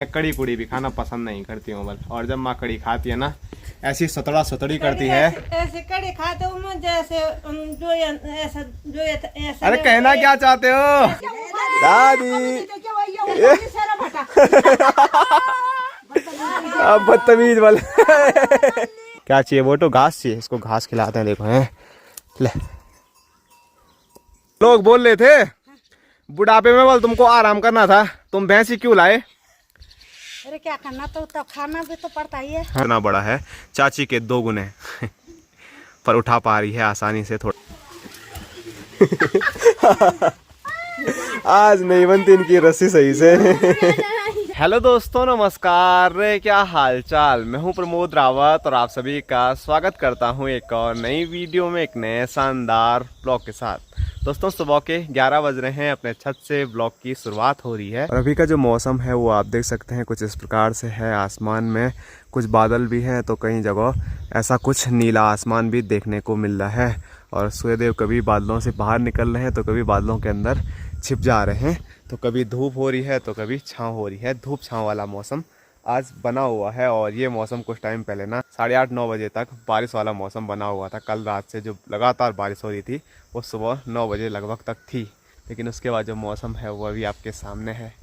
कड़ी कुड़ी भी खाना पसंद नहीं करती हूँ बल। और जब माँ कड़ी खाती है ना ऐसी सतड़ा सतड़ी करती है। ऐसे कड़ी खाते हो जैसे जो ऐसा ऐसा। अरे कहना क्या चाहते हो दादी? अब बदतमीज वाले क्या चाहिए? वो तो घास चाहिए, इसको घास खिलाते हैं। देखो हैं ले, लोग बोल रहे थे बुढ़ापे में बोल तुमको आराम करना था, तुम भैंसी क्यों लाए? अरे क्या करना, तो खाना भी तो पड़ता ही है। इतना बड़ा है, चाची के 2 गुने पर उठा पा रही है आसानी से थोड़ा। आज नहीं बनती इनकी रस्सी सही से। हेलो दोस्तों, नमस्कार। क्या हाल चाल? मैं हूं प्रमोद रावत और आप सभी का स्वागत करता हूं एक और नई वीडियो में, एक नए शानदार ब्लॉग के साथ। दोस्तों सुबह के 11 बज रहे हैं, अपने छत से ब्लॉग की शुरुआत हो रही है और अभी का जो मौसम है वो आप देख सकते हैं कुछ इस प्रकार से है। आसमान में कुछ बादल भी हैं तो कई जगह ऐसा कुछ नीला आसमान भी देखने को मिल रहा है और सूर्यदेव कभी बादलों से बाहर निकल रहे हैं तो कभी बादलों के अंदर छिप जा रहे हैं, तो कभी धूप हो रही है तो कभी छाँव हो रही है। धूप छाँव वाला मौसम आज बना हुआ है और ये मौसम कुछ टाइम पहले ना 8:30-9 बजे तक बारिश वाला मौसम बना हुआ था। कल रात से जो लगातार बारिश हो रही थी वो सुबह 9 बजे लगभग तक थी, लेकिन उसके बाद जो मौसम है वो अभी आपके सामने है।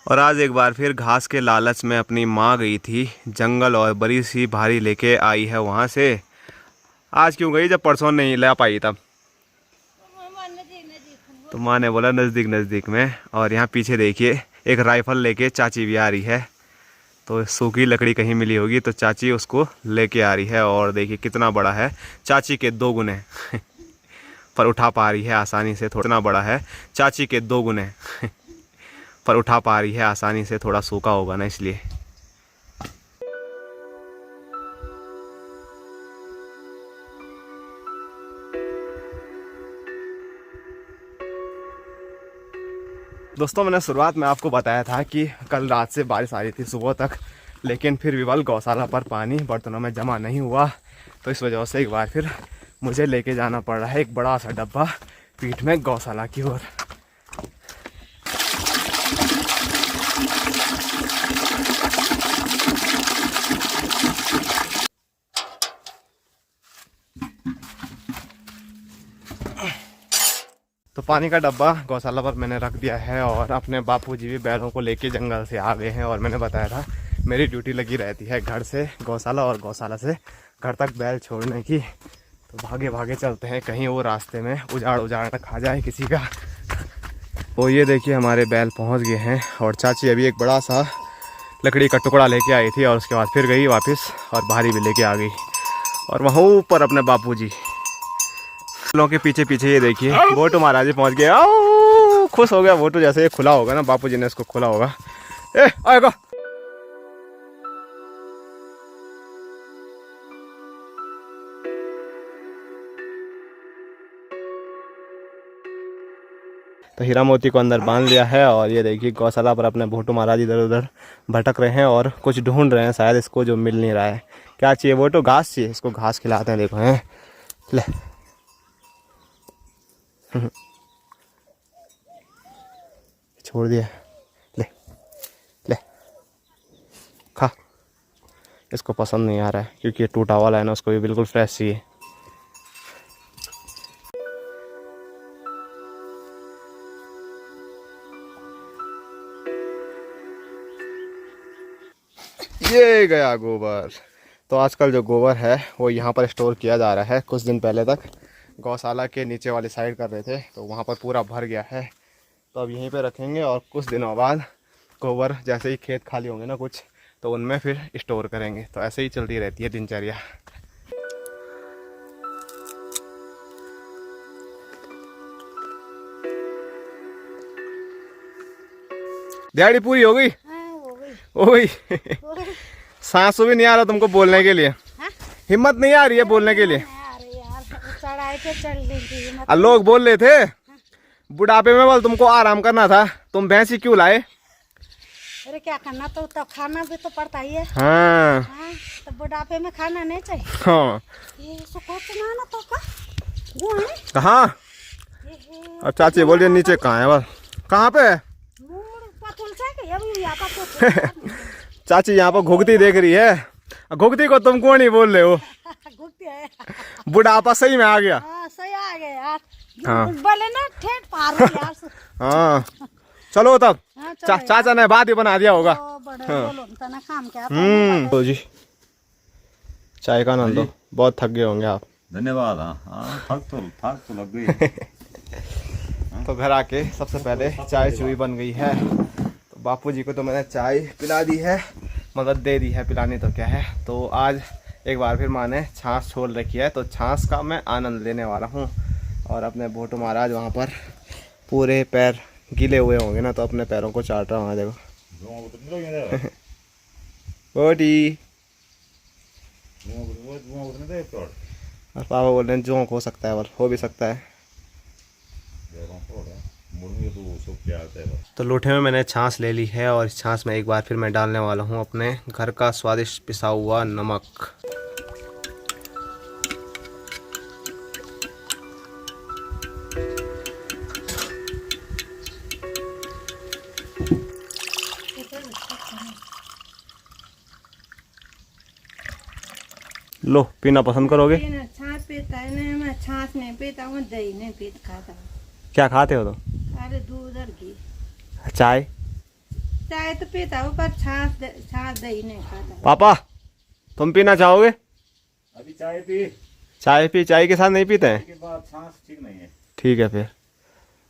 और आज एक बार फिर घास के लालच में अपनी माँ गई थी जंगल और बड़ी सी भारी लेके आई है वहाँ से। आज क्यों गई जब परसों नहीं ला पाई तब? तो माँ ने बोला नज़दीक नज़दीक में। और यहाँ पीछे देखिए एक राइफल लेके चाची भी आ रही है, तो सूखी लकड़ी कहीं मिली होगी तो चाची उसको लेके आ रही है। और देखिए कितना बड़ा है, चाची के 2 गुने पर उठा पा रही है आसानी से। थोड़ा बड़ा है, चाची के 2 गुने पर उठा पा रही है आसानी से। थोड़ा सूखा होगा ना इसलिए। दोस्तों मैंने शुरुआत में आपको बताया था कि कल रात से बारिश आ रही थी सुबह तक, लेकिन फिर भी बल गौशाला पर पानी बर्तनों में जमा नहीं हुआ, तो इस वजह से एक बार फिर मुझे लेके जाना पड़ रहा है एक बड़ा सा डब्बा पीठ में गौशाला की ओर। तो पानी का डब्बा गौशाला पर मैंने रख दिया है और अपने बापूजी भी बैलों को लेके जंगल से आ गए हैं। और मैंने बताया था मेरी ड्यूटी लगी रहती है घर से गौशाला और गौशाला से घर तक बैल छोड़ने की, तो भागे भागे चलते हैं, कहीं वो रास्ते में उजाड़ न खा जाए किसी का। तो ये देखिए हमारे बैल पहुंच गए हैं और चाची अभी एक बड़ा सा लकड़ी का टुकड़ा लेके आई थी और उसके बाद फिर गई वापस और भारी भी लेके आ गई। और वहाँ ऊपर अपने बापूजी लोगों के पीछे पीछे ये देखिए वोटू महाराज जी पहुंच गए। खुश हो गया वोटू, जैसे ये खुला होगा ना बापूजी ने इसको खोला होगा। आएगा तो हीरा मोती को अंदर बांध लिया है। और ये देखिए गौशाला पर अपने भोटू महाराज इधर उधर भटक रहे हैं और कुछ ढूंढ रहे हैं, शायद इसको जो मिल नहीं रहा है। क्या चाहिए? वोटू घास चाहिए, इसको घास खिलाते हैं। देखो हैं ले छोड़ दिया, ले ले खा। इसको पसंद नहीं आ रहा है क्योंकि ये टूटा वाला है ना, उसको भी बिल्कुल फ्रेश चाहिए। ये गया गोबर। तो आजकल जो गोबर है वो यहाँ पर स्टोर किया जा रहा है। कुछ दिन पहले तक गौशाला के नीचे वाली साइड कर रहे थे तो वहाँ पर पूरा भर गया है, तो अब यहीं पे रखेंगे और कुछ दिनों बाद गोबर जैसे ही खेत खाली होंगे ना कुछ, तो उनमें फिर स्टोर करेंगे। तो ऐसे ही चलती रहती है दिनचर्या। दिहाड़ी पूरी हो गई? हो गई। सांसों भी नहीं आ रहा तुमको बोलने के लिए? हिम्मत नहीं आ रही है बोलने के लिए? पे चढ़ लेंगे मत। लोग बोल रहे थे बुढ़ापे में बोल तुमको आराम करना था, तुम भैंसी क्यों लाए? अरे क्या करना, तो खाना भी तो पड़ता ही है। हाँ हाँ, तो बुढ़ापे में खाना नहीं चाहिए। हाँ। ये सुकोच ना तो का वो है कहाँ? अब चाची बोल रही नीचे कहाँ है? बस कहाँ पे? पतुल से के अभी यहाँ पर चाची यहाँ पर घुगती देख रही है। घुगती को तुम कौन ही बोल रहे हो? घुगती है। बुढ़ापा सही में आ गया। हाँ सही आ गए यार। हाँ। बोले ना ठेठ पार हो यार। हाँ चलो तब। हाँ, चलो यार। चाचा ने बात ही बना दिया होगा। बड़े बोलो तो ना काम क्या। तो जी चाय का आनंद लो, बहुत थक गए होंगे आप। धन्यवाद। हाँ थक तो लग गई। तो घर आके सबसे पहले चाय चुई बन गई है। तो बापूजी को तो मैंने चाय पिला दी है, मतलब दे दी है, पिलानी तो क्या है। तो आज एक बार फिर माँ ने छाछ छोड़ रखी है, तो छाछ का मैं आनंद लेने वाला हूँ। और अपने भोटू महाराज वहाँ पर पूरे पैर गीले हुए होंगे ना, तो अपने पैरों को चाट रहा हूँ। देखो बोटी। और पापा बोल रहे हैं जोंक हो सकता है, और हो भी सकता है। तो लोटे में मैंने छाछ ले ली है, और इस छाछ में एक बार फिर मैं डालने वाला हूँ अपने घर का स्वादिष्ट पिसा हुआ नमक। लो पीना पसंद करोगे? छाछ पीता है नहीं, मैं छाछ नहीं पीता हूँ, दही नहीं पीता खाता हूँ। क्या खाते हो तो? अरे दूध और घी। चाय? चाय तो पीता हूँ पर छाछ दही नहीं खाता। पापा तुम पीना चाहोगे? अभी चाय पी चाय के साथ नहीं पीते हैं? के बाद छाछ ठीक नहीं है। ठीक है फिर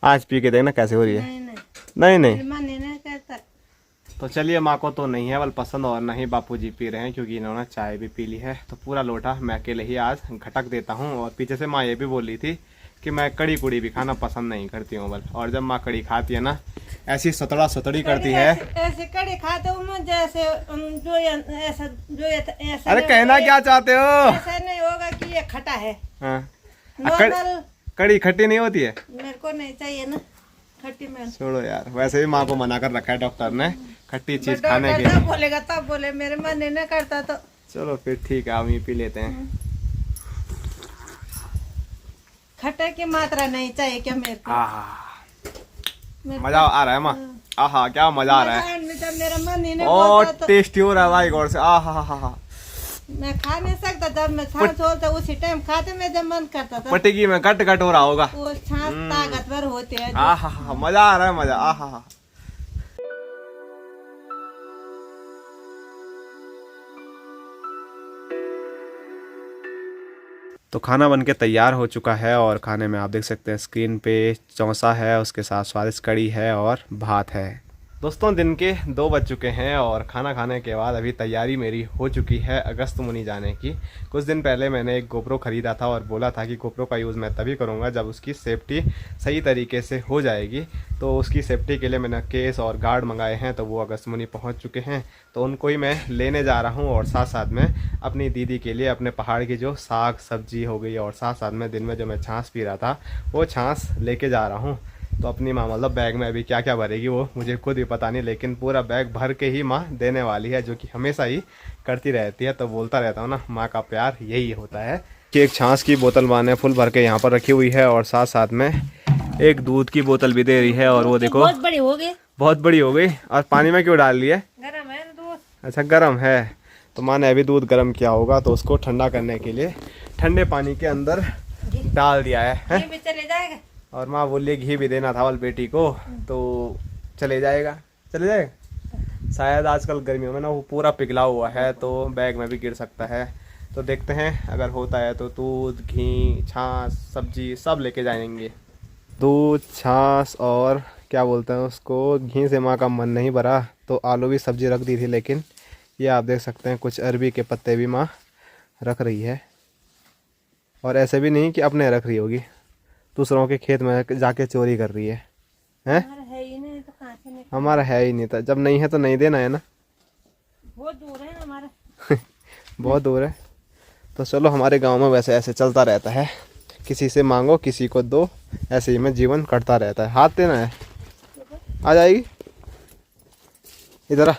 आज पी के देखना कैसे हो रही है। नहीं नहीं मन नहीं करता। तो चलिए, माँ को तो नहीं है बल पसंद, और नहीं बापूजी पी रहे हैं, क्योंकि इन्होंने चाय भी पी ली है। तो पूरा लोटा मैं अकेले ही आज घटक देता हूँ। और पीछे से माँ ये भी बोल रही थी कि मैं कड़ी कुड़ी भी खाना पसंद नहीं करती हूँ बल। और जब माँ कड़ी खाती है ना, ऐसी सतड़ी करती है। ऐसे कड़ी खाते हूँ मैं जैसे ऐसा। अरे कहना क्या चाहते हो? ऐसा नहीं होगा कि ये खटा है। हाँ। नॉर्मल कड़ी खट्टी नहीं होती है? मेरे को नहीं चाहिए ना खट्टी में। छोड़ो यार, वैसे भी माँ को मना कर रखा है डॉक्टर ने खट्टी चीज खाने के लिए। बोलेगा तब बोले, मेरे मन नहीं करता तो। चलो फिर ठीक है, हम ही पी लेते हैं। खट्टे की मात्रा नहीं चाहिए क्या मेरे को? मजा आ रहा है माँ। आहा क्या मजा आ रहा है। जब मेरा मन ही नहीं और बोलता तो टेस्टी हो रहा है भाई, गौर से। आहा मैं खा नहीं सकता। जब मैं छाछ होता उसी टाइम खाते में जब मन करता था। पटेगी में कट हो रहा होगा। वो छाछ ताकतवर होते हैं। आहा मजा आ रहा है, मजा। आहा तो खाना बनके तैयार हो चुका है, और खाने में आप देख सकते हैं स्क्रीन पे चौंसा है, उसके साथ स्वादिष्ट कड़ी है और भात है। दोस्तों दिन के 2 बज चुके हैं, और खाना खाने के बाद अभी तैयारी मेरी हो चुकी है अगस्त मुनि जाने की। कुछ दिन पहले मैंने एक गोप्रो ख़रीदा था, और बोला था कि गोप्रो का यूज़ मैं तभी करूँगा जब उसकी सेफ्टी सही तरीके से हो जाएगी। तो उसकी सेफ्टी के लिए मैंने केस और गार्ड मंगाए हैं, तो वो अगस्त मुनि पहुँच चुके हैं। तो उनको ही मैं लेने जा रहा हूँ, और साथ साथ में अपनी दीदी के लिए अपने पहाड़ की जो साग सब्जी हो गई, और साथ साथ में दिन में जो मैं छाछ पी रहा था वो छाछ लेके जा रहा हूँ। तो अपनी माँ मतलब बैग में अभी क्या क्या भरेगी वो मुझे खुद ही पता नहीं, लेकिन पूरा बैग भर के ही माँ देने वाली है, जो कि हमेशा ही करती रहती है। तो बोलता रहता हूँ ना, माँ का प्यार यही होता है। कि एक छाछ की बोतल माँ ने फुल भर के यहाँ पर रखी हुई है, और साथ साथ में एक दूध की बोतल भी दे रही है। और वो देखो बहुत बड़ी हो गई। बहुत बड़ी हो गई। और पानी में क्यों डाल ली है? गरम है दूध। अच्छा गर्म है। तो माँ ने अभी दूध गर्म किया होगा, तो उसको ठंडा करने के लिए ठंडे पानी के अंदर डाल दिया है? ये भी चले जाएगा। और माँ बोलिए घी भी देना था वाल बेटी को, तो चले जाएगा शायद। आजकल गर्मियों में ना वो पूरा पिघला हुआ है, तो बैग में भी गिर सकता है। तो देखते हैं अगर होता है तो दूध घी छाछ सब्जी सब लेके जाएंगे। दूध छाछ और क्या बोलते हैं उसको, घी से माँ का मन नहीं भरा, तो आलू भी सब्जी रख दी थी। लेकिन ये आप देख सकते हैं कुछ अरबी के पत्ते भी माँ रख रही है। और ऐसे भी नहीं कि अपने रख रही होगी, दूसरों के खेत में जाके चोरी कर रही है। है ही नहीं तो कहाँ से निकल। हमारा है ही नहीं था, जब नहीं है तो नहीं देना है ना। बहुत दूर है हमारा। बहुत दूर है। तो चलो, हमारे गांव में वैसे ऐसे चलता रहता है किसी से मांगो किसी को दो, ऐसे ही में जीवन कटता रहता है। हाथ देना है, आ जाएगी इधर आ।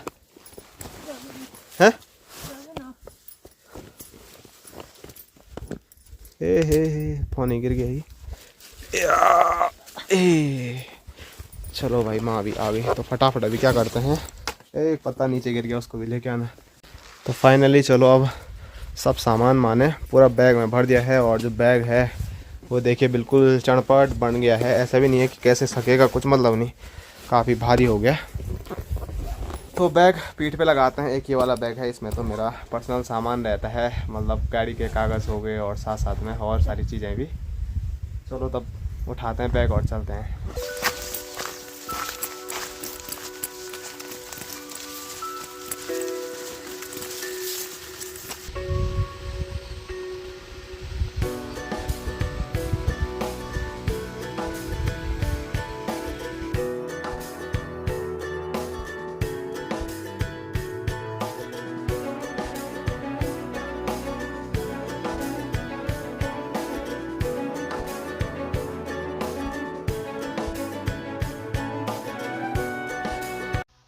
हैं हे फोन गिर गया ही। चलो भाई माँ भी आ गई तो फटाफट अभी क्या करते हैं, एक पत्ता नीचे गिर गया उसको भी लेके आना। तो फाइनली चलो अब सब सामान माने पूरा बैग में भर दिया है, और जो बैग है वो देखिए बिल्कुल चणपट बन गया है। ऐसा भी नहीं है कि कैसे सकेगा, कुछ मतलब नहीं, काफ़ी भारी हो गया। तो बैग पीठ पे लगाते हैं। एक ये वाला बैग है, इसमें तो मेरा पर्सनल सामान रहता है, मतलब गाड़ी के कागज़ हो गए और साथ साथ में और सारी चीज़ें भी। चलो तब उठाते हैं बैग और चलते हैं।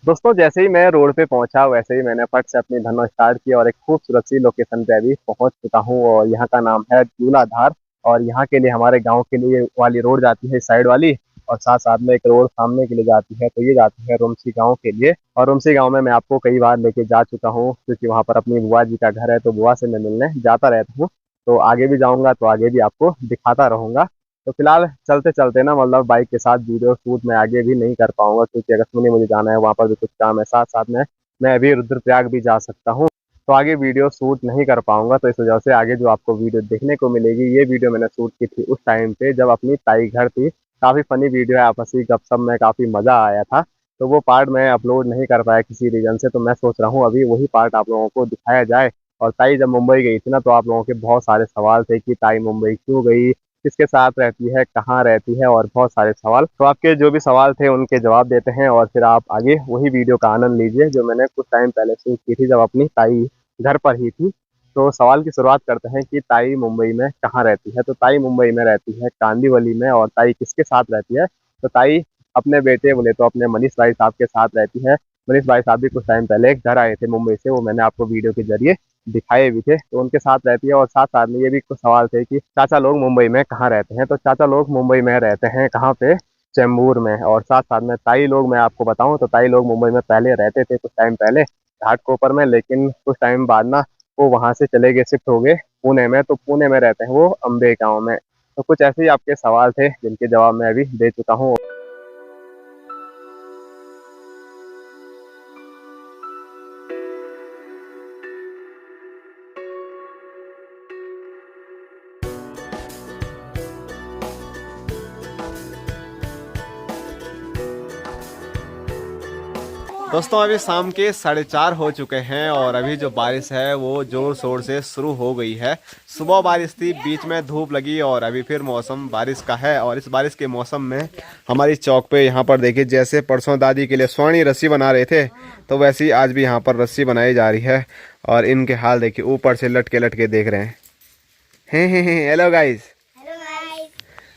दोस्तों जैसे ही मैं रोड पे पहुंचा वैसे ही मैंने फट से अपनी धनवा स्टार्ट की और एक खूबसूरत सी लोकेशन पे अभी पहुंच चुका हूं, और यहाँ का नाम है झूलाधार। और यहाँ के लिए हमारे गांव के लिए वाली रोड जाती है इस साइड वाली, और साथ साथ में एक रोड सामने के लिए जाती है, तो ये जाती है रुमसी गाँव के लिए। और रुमसी गाँव में मैं आपको कई बार लेके जा चुका हूँ, क्योंकि वहाँ पर अपनी बुआ जी का घर है, तो बुआ से मैं मिलने जाता रहता हूँ। तो आगे भी जाऊँगा तो आगे भी आपको दिखाता रहूँगा। तो फिलहाल चलते चलते ना, मतलब बाइक के साथ वीडियो शूट मैं आगे भी नहीं कर पाऊंगा, क्योंकि अगस्त्यमुनि मुझे जाना है, वहाँ पर भी कुछ काम है। साथ साथ में मैं अभी रुद्रप्रयाग भी जा सकता हूँ, तो आगे वीडियो शूट नहीं कर पाऊंगा। तो इस वजह से आगे जो आपको वीडियो देखने को मिलेगी, ये वीडियो मैंने शूट की थी उस टाइम पे जब अपनी ताई घर थी। काफ़ी फनी वीडियो है, आपसी गपशप में काफ़ी मज़ा आया था। तो वो पार्ट मैं अपलोड नहीं कर पाया किसी रीज़न से, तो मैं सोच रहा हूँ अभी वही पार्ट आप लोगों को दिखाया जाए। और ताई जब मुंबई गई थी ना, तो आप लोगों के बहुत सारे सवाल थे कि ताई मुंबई क्यों गई, किसके साथ रहती है, कहाँ रहती है, और बहुत सारे सवाल। तो आपके जो भी सवाल थे उनके जवाब देते हैं, और फिर आप आगे वही वीडियो का आनंद लीजिए जो मैंने कुछ टाइम पहले शूट की थी जब अपनी ताई घर पर ही थी। तो सवाल की शुरुआत करते हैं कि ताई मुंबई में कहाँ रहती है। तो ताई मुंबई में रहती है कांदिवली में। और ताई किसके साथ रहती है, तो ताई अपने बेटे बोले तो अपने मनीष भाई साहब के साथ रहती है। मनीष भाई साहब भी कुछ टाइम पहले घर आए थे मुंबई से, वो मैंने आपको वीडियो के जरिए दिखाए भी थे, तो उनके साथ रहती है। और साथ साथ में ये भी कुछ सवाल थे कि चाचा लोग मुंबई में कहाँ रहते हैं। तो चाचा लोग मुंबई में रहते हैं कहाँ पे, चेंबूर में। और साथ साथ में ताई लोग मैं आपको बताऊं तो ताई लोग मुंबई में पहले रहते थे कुछ टाइम पहले घाटकोपर में, लेकिन कुछ टाइम बाद ना वो वहाँ से चले गए, शिफ्ट हो गए पुणे में। तो पुणे में रहते हैं वो अम्बे गाँव में। तो कुछ ऐसे ही आपके सवाल थे जिनके जवाब मैं अभी दे चुका हूँ। दोस्तों अभी शाम के 4:30 हो चुके हैं, और अभी जो बारिश है वो जोर शोर से शुरू हो गई है। सुबह बारिश थी, बीच में धूप लगी, और अभी फिर मौसम बारिश का है। और इस बारिश के मौसम में हमारी चौक पे यहाँ पर देखिए, जैसे परसों दादी के लिए स्वर्ण रस्सी बना रहे थे, तो वैसे ही आज भी यहाँ पर रस्सी बनाई जा रही है। और इनके हाल देखिए, ऊपर से लटके लटके देख रहे हैं। Hello guys.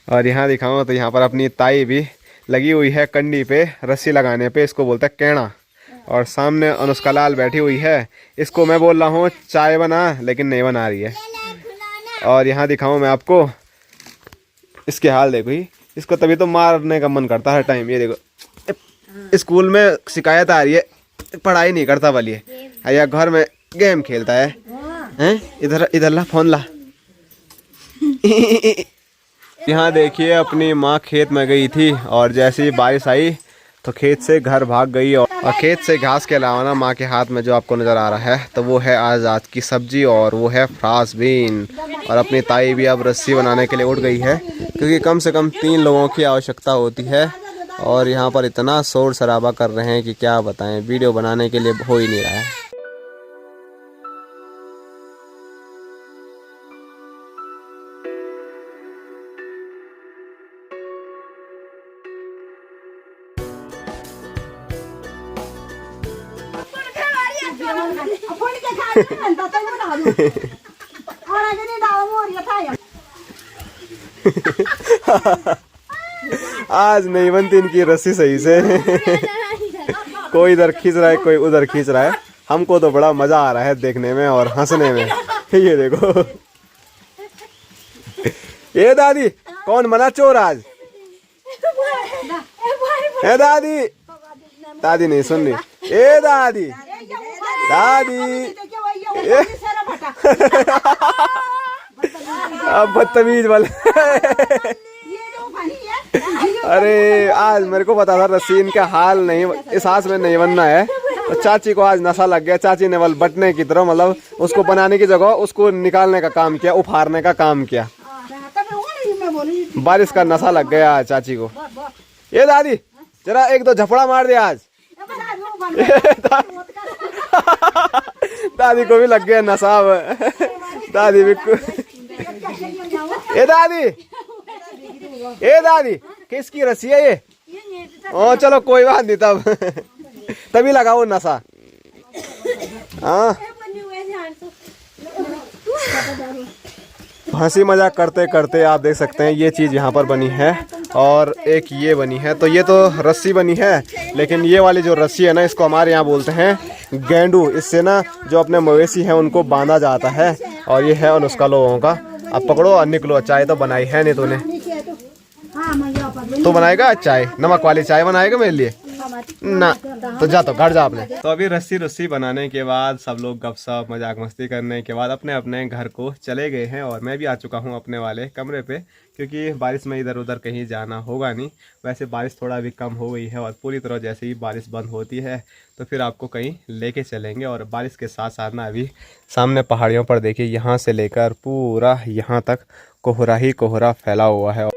और यहाँ दिखाऊँ तो यहाँ पर अपनी ताई भी लगी हुई है कंडी पे रस्सी लगाने पे, इसको बोलता है कैणा। और सामने अनुष्का लाल बैठी हुई है, इसको मैं बोल रहा हूँ चाय बना, लेकिन नहीं बना रही है। और यहाँ दिखाऊं मैं आपको, इसके हाल देखो ही, इसको तभी तो मारने का मन करता है हर टाइम। ये देखो, स्कूल में शिकायत आ रही है, पढ़ाई नहीं करता वाली है, या घर में गेम खेलता है। हैं इधर इधर ला फोन ला। यहाँ देखिए अपनी माँ खेत में गई थी, और जैसे ही बारिश आई तो खेत से घर भाग गई। और खेत से घास के अलावा ना माँ के हाथ में जो आपको नज़र आ रहा है, तो वो है आज की सब्जी, और वो है फ्रांस बीन। और अपनी ताई भी अब रस्सी बनाने के लिए उठ गई है, क्योंकि कम से कम 3 लोगों की आवश्यकता होती है। और यहाँ पर इतना शोर शराबा कर रहे हैं कि क्या बताएं, वीडियो बनाने के लिए हो ही नहीं रहा है। आज नहीं बनती इनकी रस्सी सही से। कोई इधर खींच रहा है, कोई उधर खींच रहा है। हमको तो बड़ा मजा आ रहा है देखने में और हंसने में। ये देखो, ये दादी कौन बना चोर आज? ए दादी, दादी नहीं सुन रही। ए दादी, दादी अब बदतमीज वाले। अरे आज मेरे को पता था रस्सी इनका हाल नहीं, इस हाथ में नहीं बनना है। तो चाची को आज नशा लग गया। चाची ने बल बटने की तरह, मतलब उसको बनाने की जगह उसको निकालने का काम किया, उफाड़ने का काम किया। बारिश का नशा लग गया चाची को। ये दादी जरा एक दो झपड़ा मार दिया आज। दादी को भी लग गया नशा। दादी भी ए दादी, ए दादी किसकी रस्सी है ये? ओ चलो कोई बात नहीं, तभी लगाओ नशा। हाँ, हंसी मजाक करते करते आप देख सकते हैं ये चीज़ यहाँ पर बनी है और एक ये बनी है। तो ये तो रस्सी बनी है, लेकिन ये वाली जो रस्सी है ना, इसको हमारे यहाँ बोलते हैं गेंडू। इससे ना जो अपने मवेशी हैं उनको बांधा जाता है। और ये है अनुष्का लोगों का। अब पकड़ो और निकलो। चाय तो बनाई है नहीं तूने? तो बनाएगा चाय, नमक वाली चाय बनाएगा मेरे लिए ना? तो जा, तो घर जा अपने। तो अभी रस्सी बनाने के बाद सब लोग गपशप मजाक मस्ती करने के बाद अपने अपने घर को चले गए हैं और मैं भी आ चुका हूँ अपने वाले कमरे पे, क्योंकि बारिश में इधर उधर कहीं जाना होगा नहीं। वैसे बारिश थोड़ा भी कम हो गई है और पूरी तरह जैसे ही बारिश बंद होती है तो फिर आपको कहीं लेके चलेंगे। और बारिश के साथ साथ ना अभी सामने पहाड़ियों पर देखिए, यहाँ से लेकर पूरा यहाँ तक कोहरा ही कोहरा फैला हुआ है।